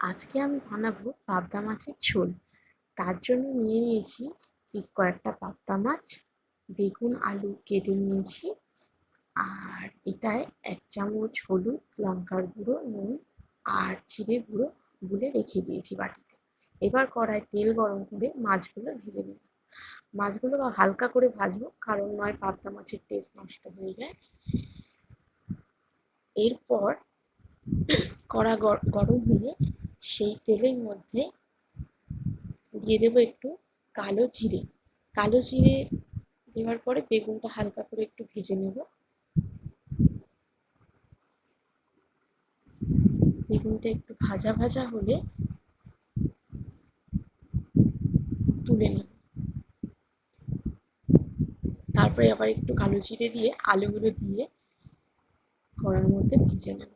আজকে আমি বানাবো পাবদা মাছের ঝোল। তার জন্য নিয়ে নিয়েছি কয়েকটা পাবদা মাছ, বেগুন আলু কেটে নিয়েছি, আর এটায় 1 চামচ হলুদ, লঙ্কার গুঁড়ো, নুন আর জিরে গুঁড়ো গুলে রেখে দিয়েছি বাটিতে। এবার কড়ায় তেল গরম করে মাছগুলো ভেজে নিলাম। মাছগুলো হালকা করে ভাজবো, কারণ নয় পাবদা মাছের টেস্ট নষ্ট হয়ে যায়। এরপর কড়া গরম হলে সেই তেলের মধ্যে দিয়ে দেবো একটু কালো জিরে। কালো জিরে দেওয়ার পরে বেগুনটা হালকা করে একটু ভেজে নেব। বেগুনটা একটু ভাজা ভাজা হলে তুলে নেব। তারপরে আবার একটু কালো জিরে দিয়ে আলুগুলো দিয়ে কড়ার মধ্যে ভেজে নেব।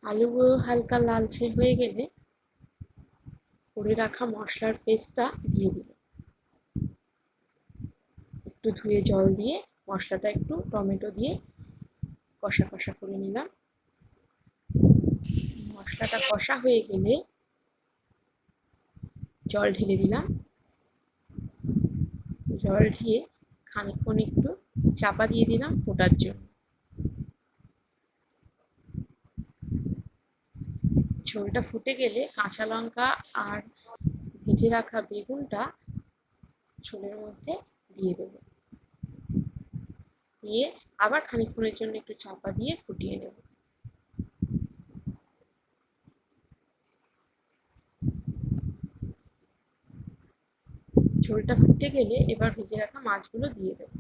আলুগুলো হালকা লালচে হয়ে গেলে করে রাখা মশলার পেস্টটা দিয়ে দিব। একটু ধুয়ে জল দিয়ে মশলাটা একটু টমেটো দিয়ে কষা কষা করে নিলাম। মশলাটা কষা হয়ে গেলে জল ঢেলে দিলাম। জল দিয়ে খানিকক্ষণ একটু চাপা দিয়ে দিলাম ফোটার জন্য। ঝোলটা ফুটে গেলে কাঁচা লঙ্কা আর ভেজে রাখা বেগুনটা ঝোলের মধ্যে দিয়ে দেব। দিয়ে আবার খানিকক্ষণের জন্য একটু চাপা দিয়ে ফুটিয়ে নেব। ঝোলটা ফুটে গেলে এবার ভেজে রাখা মাছগুলো দিয়ে দেব।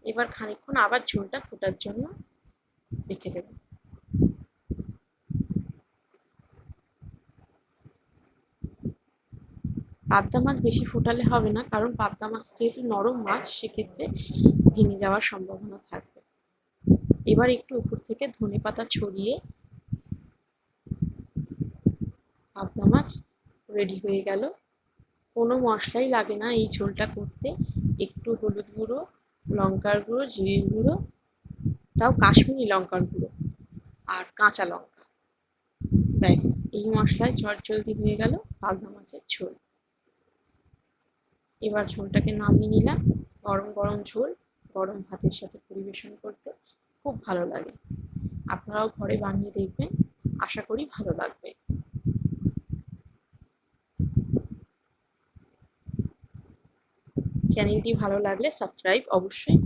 এবার খানিকক্ষণ আবার ঝোলটা ফোটার জন্য রেখে দেব। পাবদা মাছ বেশি ফোটালে হবে না, কারণ পাবদা মাছ যেহেতু নরম মাছ, সেক্ষেত্রে ভেঙে যাওয়ার সম্ভাবনা থাকবে। এবার একটু উপর থেকে ধনেপাতা ছড়িয়ে পাবদা মাছ রেডি হয়ে গেল। কোনো মশলাই লাগে না এই ঝোলটা করতে। একটু হলুদ গুঁড়ো, লঙ্কার গুঁড়ো, জিরে গুঁড়ো, তাও কাশ্মীরি লঙ্কার গুঁড়ো আর কাঁচা লঙ্কা, ব্যাস এই মশলায় চটজলদি হয়ে গেল পাবদা মাছের ঝোল। এবার ঝোলটাকে নামিয়ে নিলাম। গরম গরম ঝোল গরম ভাতের সাথে পরিবেশন করতে খুব ভালো লাগে। আপনারাও ঘরে বানিয়ে দেখবেন, আশা করি ভালো লাগবে। চ্যানেলটি ভালো লাগলে সাবস্ক্রাইব অবশ্যই